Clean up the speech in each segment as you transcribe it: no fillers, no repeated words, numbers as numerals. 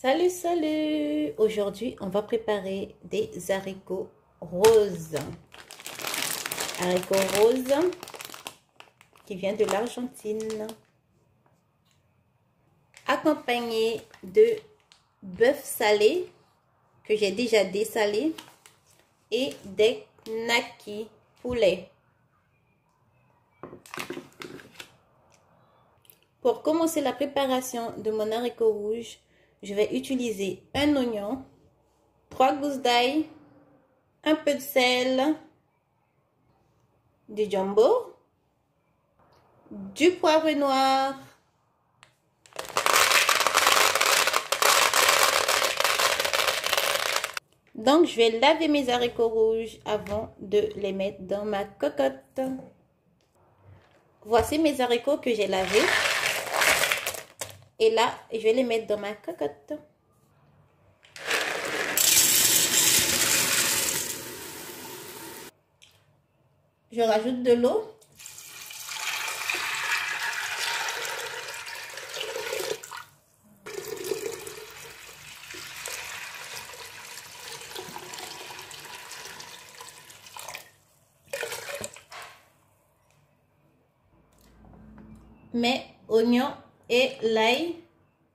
Salut, salut! Aujourd'hui, on va préparer des haricots roses. Haricots roses qui viennent de l'Argentine. Accompagné de bœuf salé que j'ai déjà dessalé et des knackis poulet. Pour commencer la préparation de mon haricot rouge, je vais utiliser un oignon, 3 gousses d'ail, un peu de sel, du jumbo, du poivre noir, donc je vais laver mes haricots rouges avant de les mettre dans ma cocotte. Voici mes haricots que j'ai lavés. Et là, je vais les mettre dans ma cocotte. Je rajoute de l'eau. Mes oignons et l'ail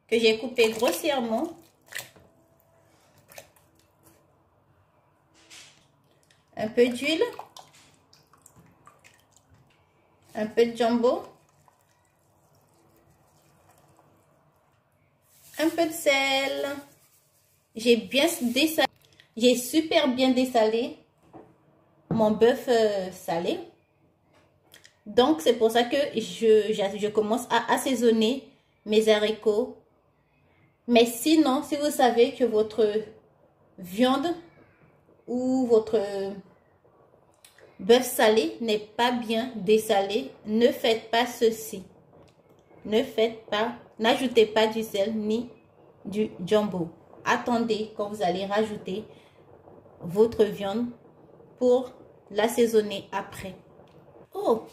que j'ai coupé grossièrement. Un peu d'huile. Un peu de jumbo. Un peu de sel. J'ai bien dessalé. J'ai super bien dessalé mon bœuf salé. Donc, c'est pour ça que je commence à assaisonner mes haricots. Mais sinon, si vous savez que votre viande ou votre bœuf salé n'est pas bien dessalé, ne faites pas ceci. Ne faites pas, n'ajoutez pas du sel ni du jumbo. Attendez quand vous allez rajouter votre viande pour l'assaisonner après. Oh!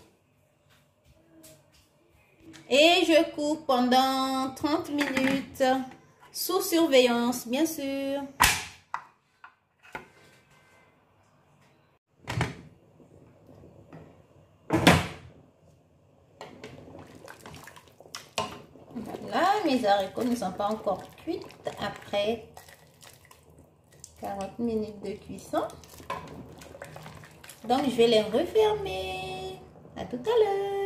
Et je coupe pendant 30 minutes, sous surveillance, bien sûr. Là, mes haricots ne sont pas encore cuits après 40 minutes de cuisson. Donc, je vais les refermer. À tout à l'heure.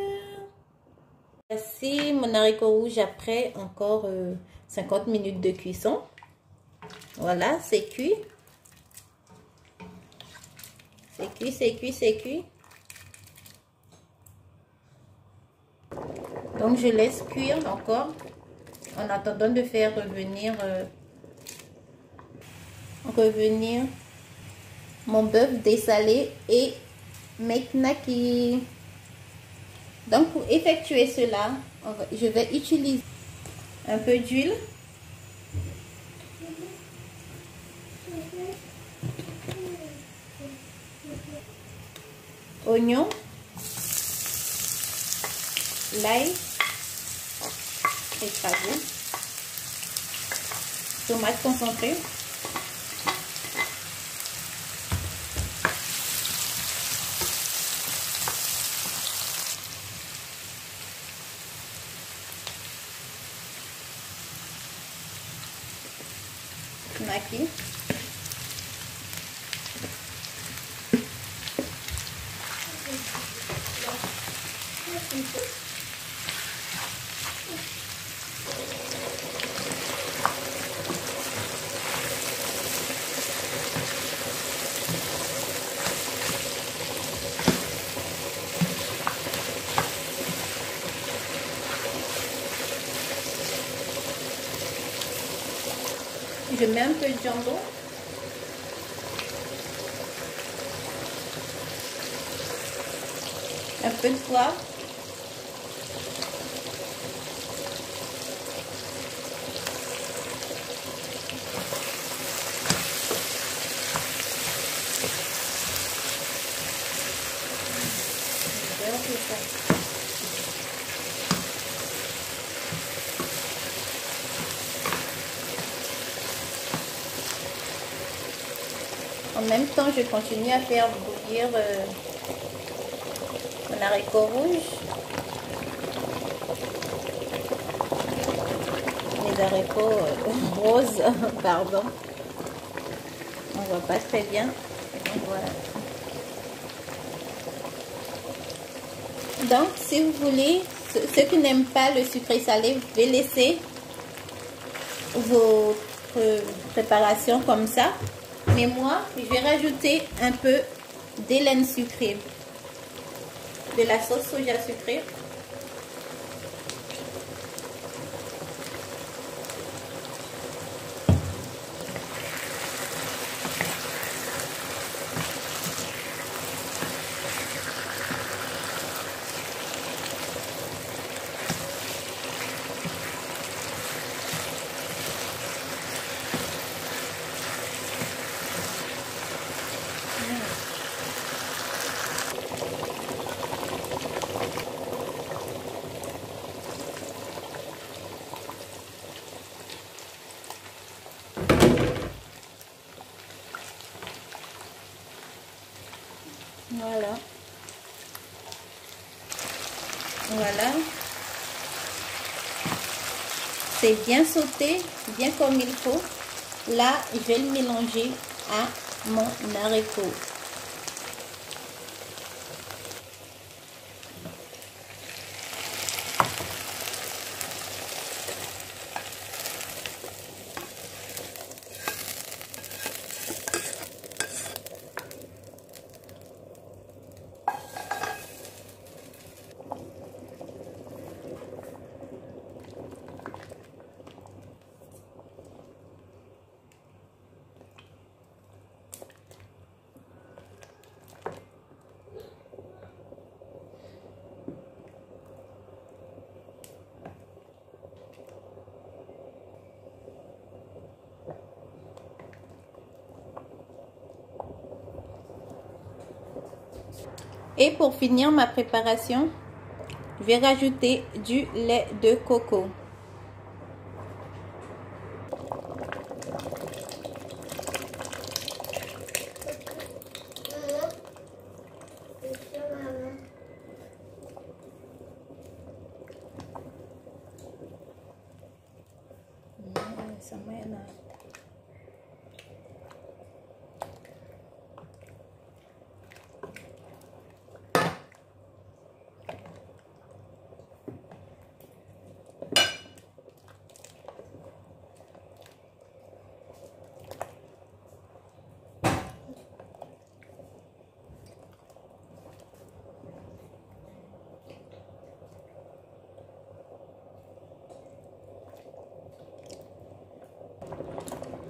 Voici mon haricot rouge après encore 50 minutes de cuisson. Voilà, c'est cuit. C'est cuit, c'est cuit, c'est cuit. Donc, je laisse cuire encore en attendant de faire revenir mon bœuf dessalé et mes knackis. Donc, pour effectuer cela, je vais utiliser un peu d'huile, oignon, l'ail écrasé, tomate concentrée, knackis, je mets un peu de jumbo, un peu de poivre, En même temps, je continue à faire bouillir mon haricot rouge. Les haricots roses, pardon. On voit pas très bien. Donc, voilà. Donc, si vous voulez, ceux qui n'aiment pas le sucré salé, vous pouvez laisser votre préparation comme ça. Mais moi, je vais rajouter un peu d'hélène sucrée, de la sauce soja sucrée. Voilà. Voilà. C'est bien sauté, bien comme il faut. Là, je vais le mélanger à mon haricot. Et pour finir ma préparation, je vais rajouter du lait de coco.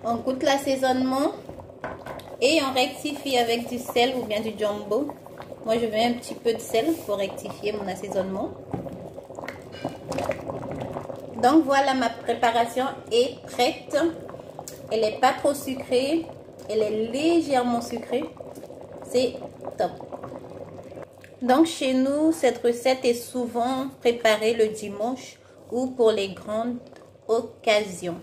On goûte l'assaisonnement et on rectifie avec du sel ou bien du jumbo. Moi, je mets un petit peu de sel pour rectifier mon assaisonnement. Donc, voilà, ma préparation est prête. Elle n'est pas trop sucrée. Elle est légèrement sucrée. C'est top. Donc, chez nous, cette recette est souvent préparée le dimanche ou pour les grandes occasions.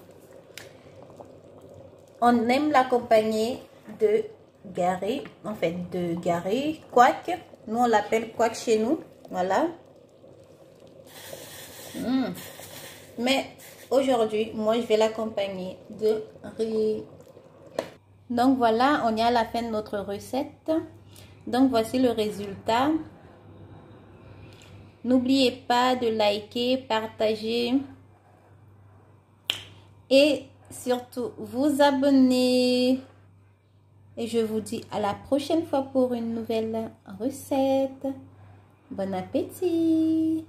On aime l'accompagner de garé, en fait de garé, couac. Nous on l'appelle couac chez nous, voilà. Mais aujourd'hui, moi je vais l'accompagner de riz. Donc voilà, on est à la fin de notre recette. Donc voici le résultat. N'oubliez pas de liker, partager et surtout vous abonner. Et je vous dis à la prochaine fois pour une nouvelle recette. Bon appétit!